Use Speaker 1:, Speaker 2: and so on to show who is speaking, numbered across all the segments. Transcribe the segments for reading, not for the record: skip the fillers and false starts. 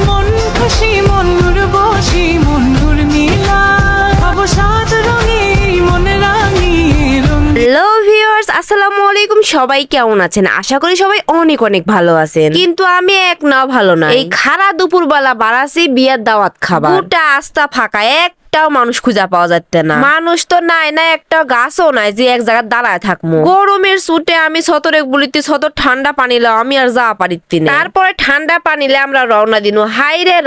Speaker 1: মন খুশি মনুর বসি মনুর নীলা অবসাদ রঙে মন রাঙিয়ে রঙ।
Speaker 2: হ্যালো ভিউয়ার্স, আসসালামু আলাইকুম। সবাই কেমন আছেন? আশা করি সবাই অনেক অনেক ভালো আছেন, কিন্তু আমি এক না ভালো না। এই খারা দুপুরবেলা বাড়াছি বিয়ের দাওয়াত খাবার, গোটা আস্তা ফাঁকা, একটাও মানুষ খুঁজা পাওয়া যাচ্ছে না। মানুষ তো নাই না, একটা গাছও নাই যে এক জায়গায় দাঁড়ায় থাকবো। গরমের ছুটে আমি ছতরে বলিতে ছতর ঠান্ডা পানি লাও আমি আর যা পারিতি না। তারপরে ঠান্ডা পানিলে আমরা রওনা দিনু। হাইরে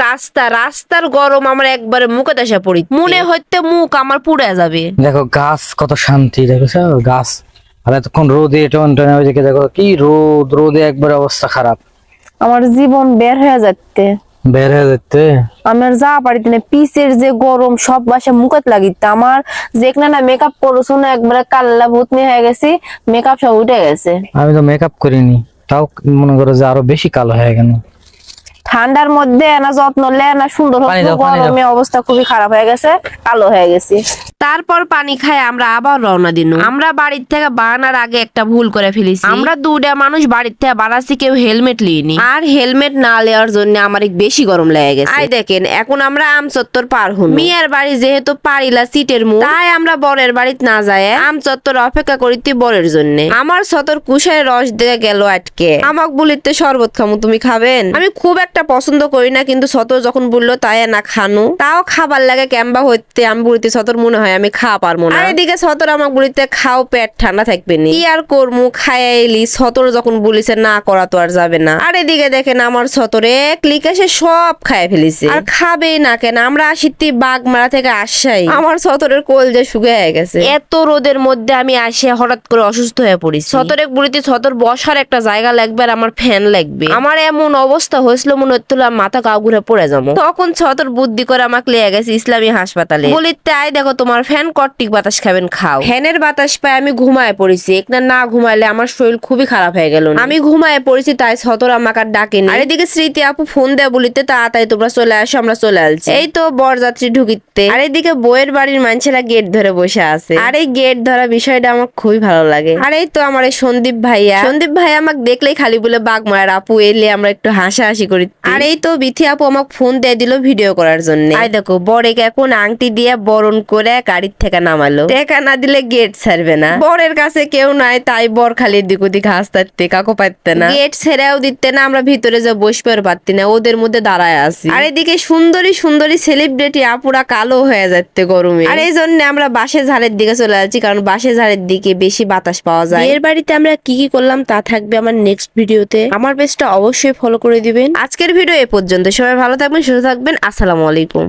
Speaker 2: রাস্তার গরম আমার একবারে মুখে দেশে পড়ি, মনে হইতে মুখ আমার পুড়ে যাবে।
Speaker 3: দেখো গাছ কত শান্তি, দেখেছো গাছ। আর এতক্ষণ রোদে টনটনে ওইদিকে দেখো কি রোদে একবারে অবস্থা খারাপ।
Speaker 4: আমার জীবন বের হয়ে যাচ্ছে,
Speaker 3: বের হয়ে যেতে
Speaker 4: আমার যা পারিতে না। পিসের যে গরম সব বাসা মুখত লাগিতে আমার যেখানে না মেকআপ করছো না একবারে কাল্লা ভূতনি হয়ে গেছি, মেকআপ সব উঠে গেছে।
Speaker 3: আমি তো মেকআপ করিনি, তাও মনে করো যে আরো বেশি কালো হয়ে গেল।
Speaker 4: ঠান্ডার মধ্যে না যত্ন লে না সুন্দর
Speaker 3: পানি দাও, পানি দাও।
Speaker 4: গরমে অবস্থা খুবই খারাপ হয়ে গেছে, কালো হয়ে গেছি।
Speaker 2: তারপর পানি খাই আমরা আবার রওনা দিনু। আমরা বাড়ির থেকে বাড়ানোর আগে একটা ভুল করে ফেলেছি। আমরা দুটা মানুষ বাড়ির থেকে বাড়াচ্ছি, কেউ হেলমেট লিইনি। আর হেলমেট না নেওয়ার জন্য আমার বেশি গরম লেগে গেছে। আই দেখেন, এখন আমরা আম চত্বর পার হন। মিয়ার বাড়ি যেহেতু পারিলা সিটের মুখ, তাই আমরা বরের বাড়িতে না যায় আম চত্বর অপেক্ষা করিতে বরের জন্য। আমার চত্বর কুশায় রস দিয়ে গেল আটকে। আমাক বলিতে শরবত খামু, তুমি খাবেন? আমি খুব একটা পছন্দ করি না, কিন্তু সতর যখন বললো তাই না খানু, তাও খাবার লাগে ক্যাম্বা হইতে। আমি বলিতে সতর মনে হয় আমি খাওয়া পারবো না। আর এদিকে সতর আমাকে বলিতে খাও, পেট ঠান্ডা থাকবে নি, কি আর করমু খাইয়া এলি। সতর যখন বলিছে না করা তো আর যাবে না। আর এদিকে দেখেন আমার সতরে ক্লিক এসে সব খায় ফেলিছে, আর খাবেই না কেন। আমরা আসিতি বাগমারা থেকে আসাই, আমার সতরের কোল যে শুকিয়ে গেছে। এত রোদের মধ্যে আমি আসে হঠাৎ করে অসুস্থ হয়ে পড়ি। সতরে বলিতে সতর বসার একটা জায়গা লাগবে আর আমার ফ্যান লাগবে। আমার এমন অবস্থা হয়েছিল মনে হচ্ছিল মাথা গা ঘুরে পড়ে যাবো। তখন সতর বুদ্ধি করে আমাকে লিয়ে গেছে ইসলামী হাসপাতালে। বলি তাই দেখো তোমার ফ্যান কর্টিক বাতাস খাবেন, খাও। ফ্যানের বাতাস পায় আমি ঘুমায় পড়েছি। একটা না ঘুমাইলে আমার শরীর খুবই খারাপ হয়ে গেল। আমি ঘুমায় পড়েছি, তাই সতর আমাকে আর ডাকেনি। আর এদিকে স্মৃতি আপু ফোন দেয় বলিতে তাড়াতাড়ি তোমরা চলে আসো, আমরা চলে আসছি। এই তো বরযাত্রী ঢুকিতে। আর এদিকে বইয়ের বাড়ির মানুষেরা গেট ধরে বসে আছে। আর এই গেট ধরা বিষয়টা আমার খুবই ভালো লাগে। আর এই তো আমার এই সন্দীপ ভাই আমাকে দেখলেই খালি বলে বাগমার আপু এলে আমরা একটু হাসাহাসি করি। আর এই তো বিথি আপু আমাকে ফোন দিয়ে দিল ভিডিও করার জন্য। আই দেখো বরেকে এখন আংটি দিয়ে বরণ করে গাড়ির থেকে নামালো। টেকা না দিলে গেট ছাড়বে না। বরের কাছে কেউ নাই, তাই বর খালি দিক ওদিক হাসতে কাকো পারতে না, গেট ছেড়েও দিতে না। আমরা ভিতরে যে বসবে পারতি না, ওদের মধ্যে দাঁড়ায় আছি। আর এদিকে সুন্দরী সেলিব্রিটি আপুরা কালো হয়ে যাচ্ছে গরমে। আর এই জন্য আমরা বাসে ঝাড়ের দিকে চলে যাচ্ছি, কারণ বাসে ঝাড়ের দিকে বেশি বাতাস পাওয়া যায়। এর বাড়িতে আমরা কি কি করলাম তা থাকবে আমার নেক্সট ভিডিওতে। আমার পেজটা অবশ্যই ফলো করে দিবেন। আজকের ভিডিও এ পর্যন্ত। সবাই ভালো থাকবেন, সুস্থ থাকবেন। আসসালামু আলাইকুম।